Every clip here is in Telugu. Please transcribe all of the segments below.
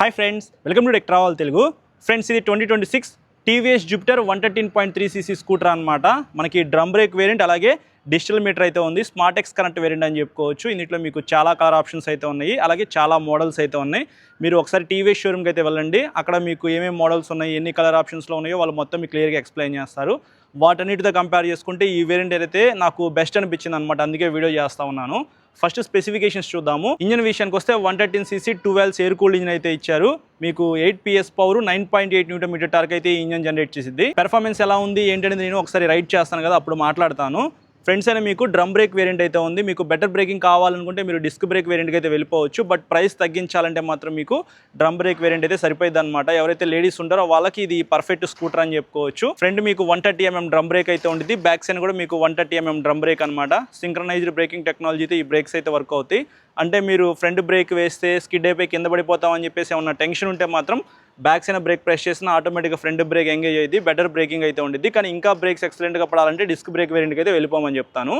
Hi friends, welcome to tech travel Telugu. Friends, ఇది 2026 టీవీఎస్ జూపిటర్ 113.3cc స్కూటర్ అనమాట. మనకి డ్రమ్ బ్రేక్ వేరియంట్, అలాగే డిజిటల్ మీటర్ అయితే ఉంది. స్మార్ట్ ఎక్స్ కనెక్ట్ వేరియంట్ అని చెప్పుకోవచ్చు. ఇందులో మీకు చాలా కలర్ ఆప్షన్స్ అయితే ఉన్నాయి, అలాగే చాలా మోడల్స్ అయితే ఉన్నాయి. మీరు ఒకసారి టీవీఎస్ షోరూమ్కి అయితే వెళ్ళండి. అక్కడ మీకు ఏమేమి మోడల్స్ ఉన్నాయి, ఎన్ని కలర్ ఆప్షన్స్లో ఉన్నాయో వాళ్ళు మొత్తం మీకు క్లియర్గా ఎక్స్ప్లెయిన్ చేస్తారు. వాటన్నిటితో కంపేర్ చేసుకుంటే ఈ వేరియంట్ అయితే నాకు బెస్ట్ అనిపించింది అనమాట. అందుకే వీడియో చేస్తూ ఉన్నాను. ఫస్ట్ స్పెసిఫికేషన్స్ చూద్దాము. ఇంజిన్ విషయానికి వస్తే 113cc 12 ఎయిర్ కూల్డ్ ఇంజిన్ అయితే ఇచ్చారు. మీకు 8 PS పవర్, 9.8 Nm టార్క్ అయితే ఈ ఇంజిన్ జనరేట్ చేసింది. పెర్ఫార్మెన్స్ ఎలా ఉంది ఏంటనేది నేను ఒకసారి రైడ్ చేస్తాను కదా, అప్పుడు మాట్లాడతాను. ఫ్రెండ్స్ అయినా మీకు డ్రమ్ బ్రేక్ వేరియంట్ అయితే ఉంది. మీకు బెటర్ బ్రేకింగ్ కావాలనుకుంటే మీరు డిస్క్ బ్రేక్ వేరియంట్కి అయితే వెళ్ళిపోవచ్చు. బట్ ప్రైస్ తగ్గించాలంటే మాత్రం మీకు డ్రమ్ బ్రేక్ వేరియంట్ అయితే సరిపోయింది అనమాట. ఎవరైతే లేడీస్ ఉంటారో వాళ్ళకి ఇది పర్ఫెక్ట్ స్కూటర్ అని చెప్పుకోవచ్చు. ఫ్రంట్ మీకు 130mm డ్రమ్ బ్రేక్ అయితే ఉంటుంది. బ్యాక్ సైడ్ కూడా మీకు 130mm డ్రమ్ బ్రేక్ అనమాట. సింక్రనైజ్డ్ బ్రేకింగ్ టెక్నాలజీతో ఈ బ్రేక్స్ అయితే వర్క్ అవుతాయి. అంటే మీరు ఫ్రంట్ బ్రేక్ వేస్తే స్కిడ్ అయిపోయి కింద పడిపోతామని చెప్పేసి ఏమన్నా టెన్షన్ ఉంటే మాత్రం బ్యాక్ సైడ్ బ్రేక్ ప్రెస్ చేసినా ఆటోమేటిక్గా ఫ్రంట్ బ్రేక్ ఎంగేజ్ అయ్యింది. బెటర్ బ్రేకింగ్ అయితే ఉంటుంది. కానీ ఇంకా బ్రేక్స్ ఎక్సలెంట్గా పడాలంటే డిస్క్ బ్రేక్ వేరియంట్కి అయితే వెళ్ళిపోమని చెప్తాను.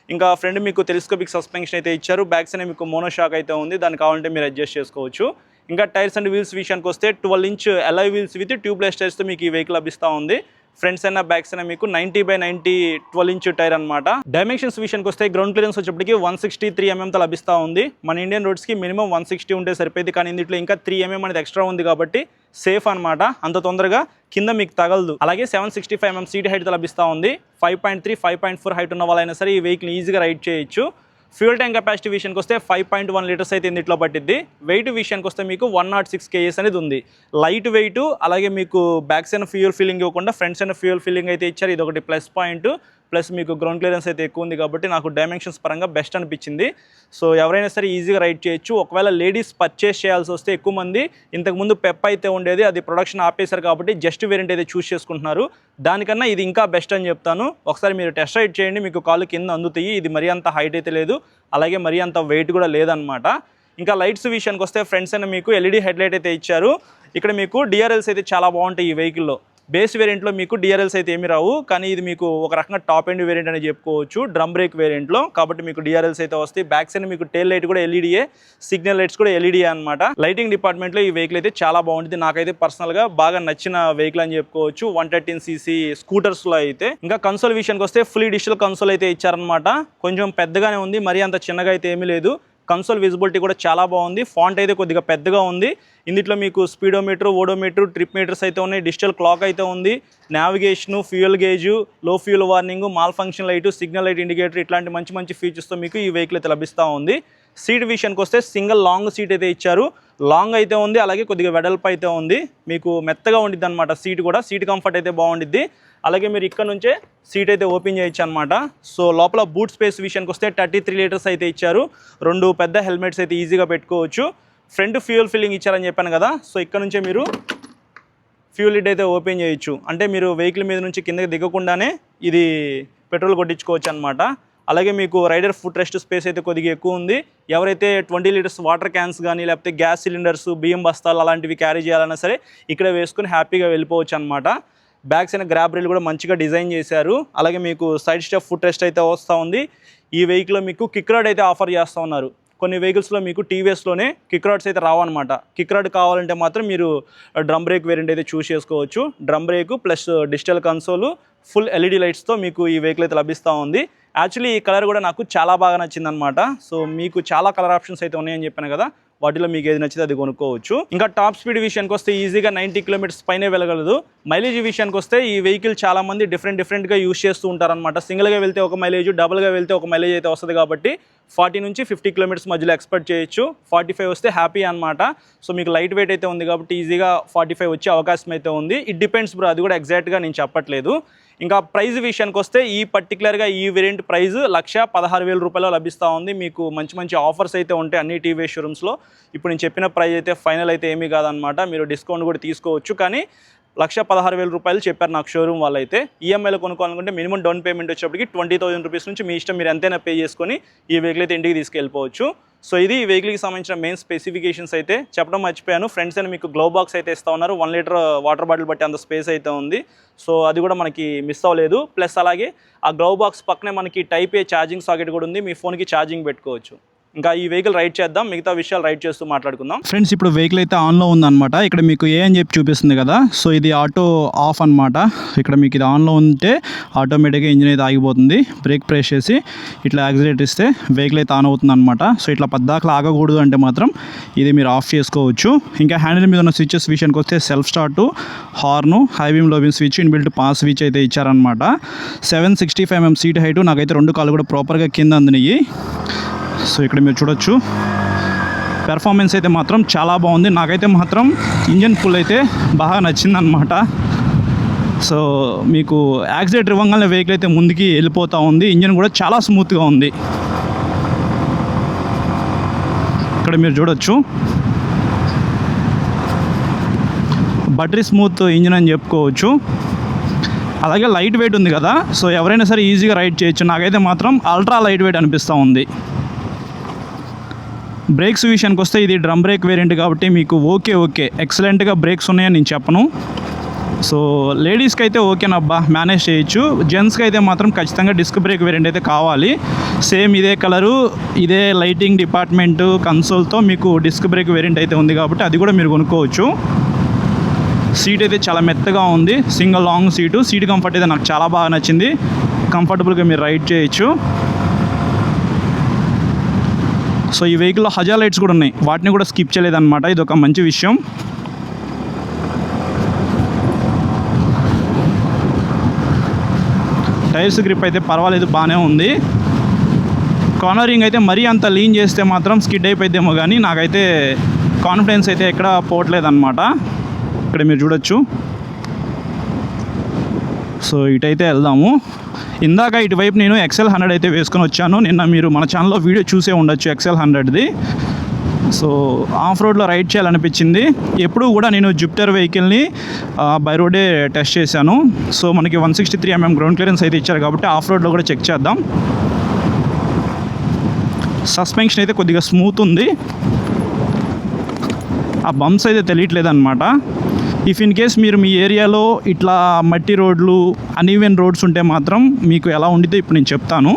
ఇంకా ఫ్రంట్ మీకు టెలిస్కోపిక్ సస్పెన్షన్ అయితే ఇచ్చారు. బ్యాక్ సైడ్ మీకు మోనోషాక్ అయితే ఉంది. దాన్ని కావాలంటే మీరు అడ్జస్ట్ చేసుకోవచ్చు. ఇంకా టైర్స్ అండ్ వీల్స్ విషయానికి వస్తే 12" అలాయ్ వీల్స్ విత్ ట్యూబ్లెస్ టైర్స్తో మీకు ఈ వెహికల్ లభిస్తూ ఉంది. ఫ్రంట్స్ అయినా బ్యాక్స్ అయినా మీకు 90/90 12" టైర్ అనమాట. డైమెన్షన్స్ విషయానికి వస్తే గ్రౌండ్ క్లియరెన్స్ వచ్చేప్పటికి 163 mm లభిస్తూ ఉంది. మన ఇండియన్ రోడ్స్కి మినిమం 160 ఉంటే సరిపోయింది. కానీ ఇందులో ఇంకా 3 mm అనేది ఎక్స్ట్రా ఉంది కాబట్టి సేఫ్ అనమాట. అంత తొందరగా కింద మీకు తగలదు. అలాగే 765 mm సీట్ హైట్ లభిస్తూ ఉంది. 5.3, 5.4 హైట్ ఉన్న వాళ్ళైనా సరే ఈ వెహికల్ ఈజీగా రైడ్ చేయొచ్చు. ఫ్యూల్ ట్యాంక్ కెపాసిటీ విషయానికి వస్తే 5.1 లీటర్స్ అయితే ఇందులో పట్టిద్ది. వెయిట్ విషయానికి వస్తే మీకు 106 kgs అనేది ఉంది. లైట్ వెయిట్, అలాగే మీకు బ్యాక్ సైడ్ ఫ్యూయల్ ఫిల్లింగ్ ఇవ్వకుండా ఫ్రంట్ సైడ్ ఫ్యూయల్ ఫిల్లింగ్ అయితే ఇచ్చారు. ఇది ఒకటి ప్లస్ పాయింట్. ప్లస్ మీకు గ్రౌండ్ క్లియరెన్స్ అయితే ఎక్కువ ఉంది కాబట్టి నాకు డైమెన్షన్స్ పరంగా బెస్ట్ అనిపించింది. సో ఎవరైనా సరే ఈజీగా రైడ్ చేయొచ్చు. ఒకవేళ లేడీస్ పర్చేస్ చేయాల్సి వస్తే ఎక్కువ మంది ఇంతకుముందు పెప్ అయితే ఉండేది, అది ప్రొడక్షన్ ఆపేశారు కాబట్టి జస్ట్ వేరియంట్ అయితే చూస్ చేసుకుంటున్నారు. దానికన్నా ఇది ఇంకా బెస్ట్ అని చెప్తాను. ఒకసారి మీరు టెస్ట్ రైడ్ చేయండి, మీకు కాళ్ళు కింద అందుతాయి. ఇది మరీ అంత హైట్ అయితే లేదు, అలాగే మరీ అంత వెయిట్ కూడా లేదనమాట. ఇంకా లైట్స్ విషయానికి వస్తే ఫ్రంట్స్ అయినా మీకు LED హెడ్ లైట్ అయితే ఇచ్చారు. ఇక్కడ మీకు DRLs అయితే చాలా బాగుంటాయి ఈ వెహికల్లో. బేస్ వేరియంట్లో మీకు DRLs అయితే ఏమి రావు, కానీ ఇది మీకు ఒక రకంగా టాప్ ఎండ్ వేరియంట్ అని చెప్పుకోవచ్చు డ్రమ్ బ్రేక్ వేరియంట్లో. కాబట్టి మీకు DRLs అయితే వస్తాయి. బ్యాక్ సైడ్ మీకు టైల్ లైట్ కూడా LEDయే, సిగ్నల్ లైట్స్ కూడా LEDయే అనమాట. లైటింగ్ డిపార్ట్మెంట్లో ఈ వెహికల్ అయితే చాలా బాగుంటుంది. నాకైతే పర్సనల్గా బాగా నచ్చిన వెహికల్ అని చెప్పుకోవచ్చు 113cc స్కూటర్స్లో అయితే. ఇంకా కన్సోల్ విషయానికి వస్తే ఫుల్లీ డిజిటల్ కన్సోల్ అయితే ఇచ్చారనమాట. కొంచెం పెద్దగానే ఉంది, మరీ అంత చిన్నగా అయితే ఏమీ లేదు. కన్సోల్ విజిబిలిటీ కూడా చాలా బాగుంది. ఫాంట్ అయితే కొద్దిగా పెద్దగా ఉంది. ఇందులో మీకు స్పీడోమీటర్, ఓడోమీటర్, ట్రిప్ మీటర్స్ అయితే ఉన్నాయి. డిజిటల్ క్లాక్ అయితే ఉంది. నావిగేషను, ఫ్యూయల్ గేజు, లో fuel warning, mall function light, signal light indicator, ఇట్లాంటి మంచి మంచి ఫీచర్స్తో మీకు ఈ వెహికల్ అయితే లభిస్తూ ఉంది. సీట్ విషయానికి వస్తే సింగిల్ లాంగ్ సీట్ అయితే ఇచ్చారు. లాంగ్ అయితే ఉంది, అలాగే కొద్దిగా వెడల్పు అయితే ఉంది. మీకు మెత్తగా ఉండిద్ది అనమాట సీట్ కూడా. సీట్ కంఫర్ట్ అయితే బాగుండిద్ది. అలాగే మీరు ఇక్కడ నుంచే సీట్ అయితే ఓపెన్ చేయొచ్చు అనమాట. సో లోపల బూట్ స్పేస్ విషయానికి వస్తే 33 లీటర్స్ అయితే ఇచ్చారు. 2 పెద్ద హెల్మెట్స్ అయితే ఈజీగా పెట్టుకోవచ్చు. ఫ్రంట్ ఫ్యూయల్ ఫిల్లింగ్ ఇచ్చారని చెప్పాను కదా, సో ఇక్కడ నుంచే మీరు ఫ్యూల్ లిడ్ అయితే ఓపెన్ చేయొచ్చు. అంటే మీరు వెహికల్ మీద నుంచి కిందకి దిగకుండానే ఇది పెట్రోల్ కొట్టించుకోవచ్చు అనమాట. అలాగే మీకు రైడర్ ఫుట్ రెస్ట్ స్పేస్ అయితే కొద్దిగా ఎక్కువ ఉంది. ఎవరైతే 20 లీటర్స్ వాటర్ క్యాన్స్ కానీ, లేకపోతే గ్యాస్ సిలిండర్స్, బియ్యం బస్తాలు అలాంటివి క్యారీ చేయాలన్నా సరే ఇక్కడ వేసుకుని హ్యాపీగా వెళ్ళిపోవచ్చు అనమాట. బ్యాక్ సైడ్ గ్రాబ్ రైల్ కూడా మంచిగా డిజైన్ చేశారు. అలాగే మీకు సైడ్ స్టెప్ ఫుట్ రెస్ట్ అయితే వస్తూ ఉంది. ఈ వెహికల్లో మీకు కిక్ రాడ్ అయితే ఆఫర్ చేస్తూ ఉన్నారు. కొన్ని వెహికల్స్లో మీకు టీవీఎస్లోనే కిక్ రాడ్స్ అయితే రావన్నమాట. కిక్ రాడ్ కావాలంటే మాత్రం మీరు డ్రమ్ బ్రేక్ వేరియంట్ అయితే చూస్ చేసుకోవచ్చు. Drum break plus digital console, full LED లైట్స్తో మీకు ఈ వెహికల్ అయితే లభిస్తూ ఉంది. యాక్చువల్లీ ఈ కలర్ కూడా నాకు చాలా బాగా నచ్చింది అనమాట. సో మీకు చాలా కలర్ ఆప్షన్స్ అయితే ఉన్నాయని చెప్పాను కదా, వాటిలో మీకు ఏది నచ్చితే అది కొనుక్కోవచ్చు. ఇంకా టాప్ స్పీడ్ విషయానికి వస్తే ఈజీగా 90 km పైనే వెళ్ళగలదు. మైలేజ్ విషయానికి వస్తే ఈ వెహికల్ చాలా మంది డిఫరెంట్గా యూస్ చేస్తూ ఉంటారనమాట. సింగిల్గా వెళ్తే ఒక మైలేజ్, డబుల్గా వెళ్తే ఒక మైలేజ్ అయితే వస్తుంది. కాబట్టి 40 నుంచి 50 km మధ్యలో ఎక్స్పెక్ట్ చేయొచ్చు. 45 వస్తే హ్యాపీ అనమాట. సో మీకు లైట్ వెయిట్ అయితే ఉంది కాబట్టి ఈజీగా 45 వచ్చే అవకాశం అయితే ఉంది. ఇట్ డిపెండ్స్ బ్రో, అది కూడా ఎగ్జాక్ట్గా నేను చెప్పట్లేదు. ఇంకా ప్రైస్ విషయానికి వస్తే ఈ పర్టికులర్గా ఈ వేరియంట్ ప్రైస్ 1,16,000 రూపాయలు లభిస్తూ ఉంది. మీకు మంచి మంచి ఆఫర్స్ అయితే ఉంటాయి అన్ని టీవీ షోరూమ్స్లో. ఇప్పుడు నేను చెప్పిన ప్రైస్ అయితే ఫైనల్ అయితే ఏమీ కాదనమాట. మీరు డిస్కౌంట్ కూడా తీసుకోవచ్చు. కానీ 1,16,000 రూపాయలు చెప్పారు నాకు షోరూమ్ వాళ్ళైతే. ఈఎంఐలో కొనుక్కోవాలనుకుంటే మినిమం డౌన్ పేమెంట్ వచ్చేప్పటికి 20,000 రూపీస్ నుంచి మీ ఇష్టం, మీరు ఎంతైనా పే చేసుకొని ఈ వెహికల్ అయితే ఇంటికి తీసుకెళ్ళిపోవచ్చు. సో ఇది ఈ వెహికల్కి సంబంధించిన మెయిన్ స్పెసిఫికేషన్స్ అయితే చెప్పడం మర్చిపోయాను. ఫ్రెండ్స్ అని మీకు గ్లో బాక్స్ అయితే ఇస్తూ ఉన్నారు. 1 లీటర్ వాటర్ బాటిల్ బట్టి అంత స్పేస్ అయితే ఉంది. సో అది కూడా మనకి మిస్ అవ్వలేదు. ప్లస్ అలాగే ఆ గ్లో బాక్స్ పక్కనే మనకి టైప్ ఏ ఛార్జింగ్ సాకెట్ కూడా ఉంది. మీ ఫోన్కి ఛార్జింగ్ పెట్టుకోవచ్చు. ఇంకా ఈ వెహికల్ రైడ్ చేద్దాం, మిగతా విషయాలు రైడ్ చేస్తూ మాట్లాడుకుందాం. ఫ్రెండ్స్ ఇప్పుడు వెహికల్ అయితే ఆన్లో ఉందన్నమాట. ఇక్కడ మీకు ఏ అని చెప్పి చూపిస్తుంది కదా, సో ఇది ఆటో ఆఫ్ అనమాట. ఇక్కడ మీకు ఇది ఆన్లో ఉంటే ఆటోమేటిక్గా ఇంజిన్ అయితే ఆగిపోతుంది. బ్రేక్ ప్రెస్ చేసి ఇట్లా యాక్సిలేటర్ ఇస్తే వెహికల్ అయితే ఆన్ అవుతుంది అనమాట. సో ఇట్లా పద్దాకలు ఆగకూడదు అంటే మాత్రం ఇది మీరు ఆఫ్ చేసుకోవచ్చు. ఇంకా హ్యాండిల్ మీద ఉన్న స్విచెస్ విషయానికి వస్తే సెల్ఫ్ స్టార్టు, హార్ను, హై బీమ్ లో beam switch, inbuilt pass switch అయితే ఇచ్చారనమాట. 765mm సీట్ హైటు, నాకైతే 2 కాళ్ళు కూడా ప్రాపర్గా కింద అందినాయి. సో ఇక్కడ మీరు చూడొచ్చు పెర్ఫార్మెన్స్ అయితే మాత్రం చాలా బాగుంది. నాకైతే మాత్రం ఇంజన్ పుల్ అయితే బాగా నచ్చిందనమాట. సో మీకు యాక్సిలేటర్ ఇవ్వగానే వెహికల్ అయితే ముందుకి వెళ్ళిపోతూ ఉంది. ఇంజన్ కూడా చాలా స్మూత్గా ఉంది. ఇక్కడ మీరు చూడొచ్చు బటరీ స్మూత్ ఇంజిన్ అని చెప్పుకోవచ్చు. అలాగే లైట్ వెయిట్ ఉంది కదా, సో ఎవరైనా సరే ఈజీగా రైడ్ చేయొచ్చు. నాకైతే మాత్రం అల్ట్రా లైట్ వెయిట్ అనిపిస్తూ ఉంది. బ్రేక్స్ విషయానికి వస్తే ఇది డ్రమ్ బ్రేక్ వేరియంట్ కాబట్టి మీకు ఓకే ఎక్సలెంట్గా బ్రేక్స్ ఉన్నాయని నేను చెప్పను. సో లేడీస్కి అయితే ఓకేనబ్బా, మేనేజ్ చేయొచ్చు. జెంట్స్కి అయితే మాత్రం ఖచ్చితంగా డిస్క్ బ్రేక్ వేరియంట్ అయితే కావాలి. సేమ్ ఇదే కలరు, ఇదే లైటింగ్ డిపార్ట్మెంటు కన్సోల్తో మీకు డిస్క్ బ్రేక్ వేరియంట్ అయితే ఉంది కాబట్టి అది కూడా మీరు కొనుక్కోవచ్చు. సీట్ అయితే చాలా మెత్తగా ఉంది, సింగిల్ లాంగ్ సీట్ కంఫర్ట్ అయితే నాకు చాలా బాగా నచ్చింది. కంఫర్టబుల్గా మీరు రైడ్ చేయొచ్చు. సో ఈ వెహికల్లో హజా లైట్స్ కూడా ఉన్నాయి, వాటిని కూడా స్కిప్ చేయలేదన్నమాట. ఇది ఒక మంచి విషయం. టైర్స్ గ్రిప్ అయితే పర్వాలేదు, బాగానే ఉంది. కార్నరింగ్ అయితే మరీ అంత లీన్ చేస్తే మాత్రం స్కిడ్ అయిపోయిద్దేమో, కానీ నాకైతే కాన్ఫిడెన్స్ అయితే ఎక్కడ పోవట్లేదన్నమాట. ఇక్కడ మీరు చూడొచ్చు. సో ఇటైతే వెళ్దాము. ఇందాక ఇటువైపు నేను XL 100 అయితే వేసుకొని వచ్చాను. నిన్న మీరు మన ఛానల్లో వీడియో చూసే ఉండొచ్చు XL 100ది. సో ఆఫ్ రోడ్లో రైడ్ చేయాలనిపించింది. ఎప్పుడు కూడా నేను జూపిటర్ వెహికల్ని బై రోడే టెస్ట్ చేశాను. సో మనకి 163mm గ్రౌండ్ క్లియరెన్స్ అయితే ఇచ్చారు కాబట్టి ఆఫ్ రోడ్లో కూడా చెక్ చేద్దాం. సస్పెన్షన్ అయితే కొద్దిగా స్మూత్ ఉంది, ఆ బంప్స్ అయితే తెలియట్లేదు అనమాట. ఇఫ్ ఇన్ కేస్ మీరు మీ ఏరియాలో ఇట్లా మట్టి రోడ్లు, అన్ఈవెన్ రోడ్స్ ఉంటే మాత్రం మీకు ఎలా ఉండితే ఇప్పుడు నేను చెప్తాను.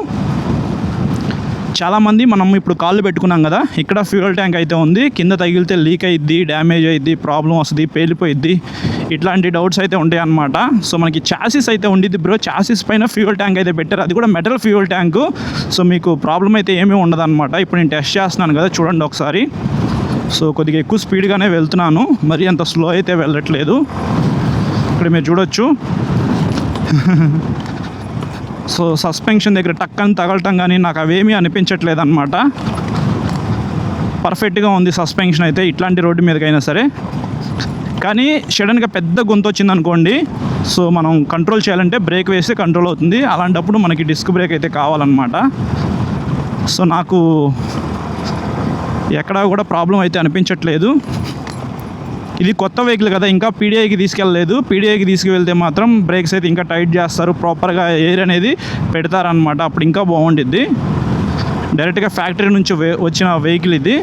చాలామంది మనం ఇప్పుడు కాళ్ళు పెట్టుకున్నాం కదా, ఇక్కడ ఫ్యూయల్ ట్యాంక్ అయితే ఉంది, కింద తగిలితే లీక్ అయ్యిద్ది, డ్యామేజ్ అయ్యిద్ది, ప్రాబ్లం వస్తుంది, పేలిపోయిద్ది, ఇట్లాంటి డౌట్స్ అయితే ఉంటాయి అన్నమాట. సో మనకి చాసిస్ అయితే ఉండిద్ది బ్రో, చాసిస్ పైన ఫ్యూయల్ ట్యాంక్ అయితే పెట్టారు, అది కూడా మెటల్ ఫ్యూయల్ ట్యాంకు. సో మీకు ప్రాబ్లం అయితే ఏమీ ఉండదు అనమాట. ఇప్పుడు నేను టెస్ట్ చేస్తున్నాను కదా, చూడండి ఒకసారి. సో కొద్దిగా ఎక్కువ స్పీడ్గానే వెళ్తున్నాను, మరి అంత స్లో అయితే వెళ్ళట్లేదు. ఇక్కడ మీరు చూడొచ్చు. సో సస్పెన్షన్ దగ్గర టక్కని తగలటం కానీ నాకు అవేమీ అనిపించట్లేదు అనమాట. పర్ఫెక్ట్గా ఉంది సస్పెన్షన్ అయితే ఇట్లాంటి రోడ్డు మీదకైనా సరే. కానీ సడన్గా పెద్ద గొంతు వచ్చింది అనుకోండి, సో మనం కంట్రోల్ చేయాలంటే బ్రేక్ వేస్తే కంట్రోల్ అవుతుంది. అలాంటప్పుడు మనకి డిస్క్ బ్రేక్ అయితే కావాలన్నమాట. సో నాకు ఎక్కడా కూడా ప్రాబ్లం అయితే అనిపించట్లేదు. ఇది కొత్త వెహికల్ కదా, ఇంకా పీడిఐకి తీసుకెళ్ళలేదు. పీడిఐకి తీసుకువెళ్తే మాత్రం బ్రేక్స్ అయితే ఇంకా టైట్ చేస్తారు, ప్రాపర్గా ఎయిర్ అనేది పెడతారనమాట, అప్పుడు ఇంకా బాగుండిద్ది. డైరెక్ట్గా ఫ్యాక్టరీ నుంచి వచ్చిన వెహికల్ ఇది.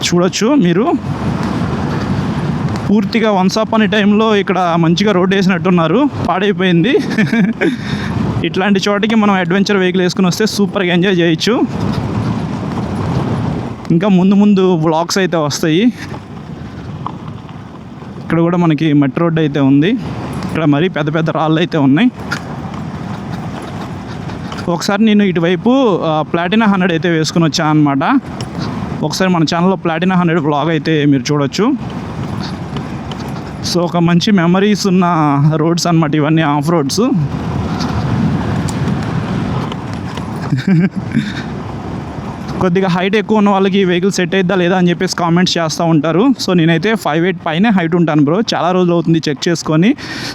చూడొచ్చు మీరు, పూర్తిగా వన్స్ అపాన్ ఏ టైంలో ఇక్కడ మంచిగా రోడ్ వేసినట్టున్నారు, పాడైపోయింది. ఇట్లాంటి చోటికి మనం అడ్వెంచర్ వెహికల్ వేసుకుని వస్తే సూపర్గా ఎంజాయ్ చేయొచ్చు. ఇంకా ముందు వ్లాగ్స్ అయితే వస్తాయి. ఇక్కడ కూడా మనకి మట్టి రోడ్ అయితే ఉంది, ఇక్కడ మరీ పెద్ద రాళ్ళు అయితే ఉన్నాయి. ఒకసారి నేను ఇటువైపు ప్లాటినా 100 అయితే వేసుకుని వచ్చాను అనమాట. ఒకసారి మన ఛానల్లో ప్లాటినా 100 వ్లాగ్ అయితే మీరు చూడొచ్చు. సో ఒక మంచి మెమరీస్ ఉన్న రోడ్స్ అనమాట ఇవన్నీ, ఆఫ్ రోడ్స్. కొద్దిగా హైట్ ఎక్కువ ఉన్న వాళ్ళకి ఈ వెహికల్ సెట్ అయిద్దా లేదా అని చెప్పేసి కామెంట్స్ చేస్తూ ఉంటారు. సో నేనైతే 5'8" పైనే హైట్ ఉంటాను బ్రో, చాలా రోజులు అవుతుంది చెక్ చేసుకొని.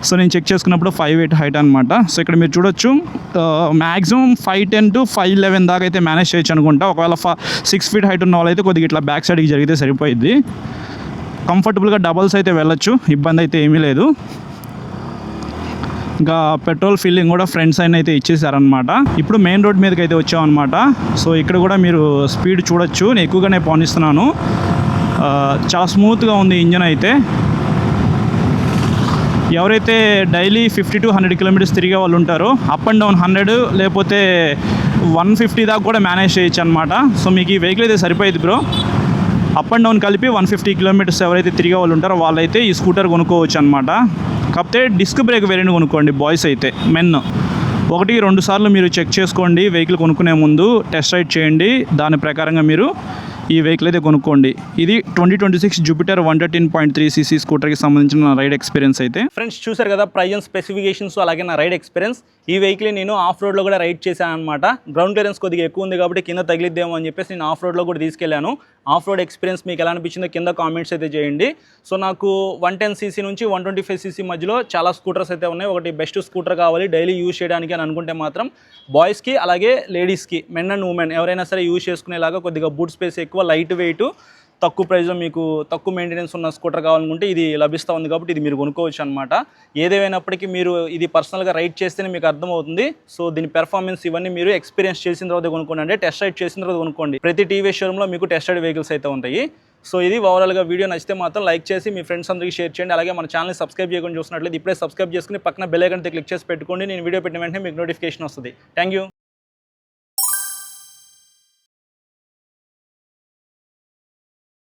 సో నేను చెక్ చేసుకున్నప్పుడు 5'8" హైట్ అనమాట. సో ఇక్కడ మీరు చూడొచ్చు, మ్యాక్సిమం 5'10" to 5'11" దాకా అయితే మేనేజ్ చేయొచ్చు అనుకుంటా. ఒకవేళ 6 feet హైట్ ఉన్న వాళ్ళైతే కొద్దిగా ఇట్లా బ్యాక్ సైడ్కి జరిగితే సరిపోయిద్ది. కంఫర్టబుల్గా డబల్స్ అయితే వెళ్ళొచ్చు, ఇబ్బంది అయితే ఏమీ లేదు. ఇంకా పెట్రోల్ ఫిల్లింగ్ కూడా ఫ్రంట్ సైడ్ అయితే ఇచ్చేసారనమాట. ఇప్పుడు మెయిన్ రోడ్ మీదకి అయితే వచ్చామన్నమాట. సో ఇక్కడ కూడా మీరు స్పీడ్ చూడొచ్చు, నేను ఎక్కువగానే పోనిస్తున్నాను. చాలా స్మూత్గా ఉంది ఇంజన్ అయితే. ఎవరైతే డైలీ 50 to 100 కిలోమీటర్స్ తిరిగే వాళ్ళు ఉంటారో అప్ అండ్ డౌన్ 100 లేకపోతే 150 దాకా కూడా మేనేజ్ చేయొచ్చు అనమాట. సో మీకు ఈ వెహికల్ అయితే సరిపోయేది బ్రో. అప్ అండ్ డౌన్ కలిపి 150 కిలోమీటర్స్ ఎవరైతే తిరిగే వాళ్ళు ఉంటారో వాళ్ళైతే ఈ స్కూటర్ కొనుక్కోవచ్చు అనమాట. కాకపోతే డిస్క్ బ్రేక్ వేరియంట్ కొనుక్కోండి బాయ్స్ అయితే. మెన్ 1-2 సార్లు మీరు చెక్ చేసుకోండి వెహికల్ కొనుక్కునే ముందు, టెస్ట్ రైడ్ చేయండి, దాని ప్రకారంగా మీరు ఈ వెహికల్ అయితే కొనుక్కోండి. ఇది 2026 జూపిటర్ 113.3cc స్కూటర్కి సంబంధించిన రైడ్ ఎక్స్పీరియన్స్ అయితే. ఫ్రెండ్స్ చూసారు కదా ప్రైస్ అండ్ స్పెసిఫికేషన్స్, అలాగే నా రైడ్ ఎక్స్పీరియన్స్. ఈ వెహికల్ నేను ఆఫ్ రోడ్లో కూడా రైడ్ చేశాను అనమాట. గ్రౌండ్ క్లియరెన్స్ కొద్దిగా ఎక్కువ ఉంది కాబట్టి కింద తగిలిద్దేమో అని చెప్పేసి నేను ఆఫ్ రోడ్లో కూడా తీసుకెళ్ళాను. ఆఫ్ రోడ్ ఎక్స్పీరియన్స్ మీకు ఎలా అనిపించిందో కింద కామెంట్స్ అయితే చేయండి. సో నాకు 110cc నుంచి 125cc మధ్యలో చాలా స్కూటర్స్ అయితే ఉన్నాయి. ఒకటి బెస్ట్ స్కూటర్ కావాలి డైలీ యూజ్ చేయడానికి అని అనుకుంటే మాత్రం బాయ్స్కి అలాగే లేడీస్కి, మెన్ అండ్ ఉమెన్ ఎవరైనా సరే యూజ్ చేసుకునేలాగా కొద్దిగా బూట్ స్పేస్ ఎక్కువ, లైట్ వెయిట్, తక్కువ ప్రైస్లో మీకు తక్కువ మెయింటెనెన్స్ ఉన్న స్కూటర్ కావాలనుకుంటే ఇది లభిస్తూ ఉంది కాబట్టి ఇది మీరు కొనుక్కోవచ్చు అనమాట. ఏదేమైనప్పటికీ మీరు ఇది పర్సనల్గా రైడ్ చేస్తేనే మీకు అర్థమవుతుంది. సో దీని పెర్ఫార్మెన్స్ ఇవన్నీ మీరు ఎక్స్పీరియన్స్ చేసిన తర్వాత కొనుక్కోండి, అంటే టెస్ట్ రైడ్ చేసిన తర్వాత కొనుక్కోండి. ప్రతి టీవీఎస్ షోరూంలో మీకు టెస్ట్ రైడ్ వెహికల్స్ అయితే ఉంటాయి. సో ఇది ఓవరాల్గా వీడియో నచ్చితే మాత్రం లైక్ చేసి మీ ఫ్రెండ్స్ అందరికీ షేర్ చేయండి. అలాగే మన ఛానల్ని సబ్స్క్రైబ్ చేయకుండా చూసినట్లయితే ఇప్పుడే సబ్స్క్రైబ్ చేసుకుని పక్కన బెల్ ఐకాన్ క్లిక్ చేసి పెట్టుకోండి. నేను వీడియో పెట్టిన వెంటనే మీకు నోటిఫికేషన్ వస్తుంది. Thank you.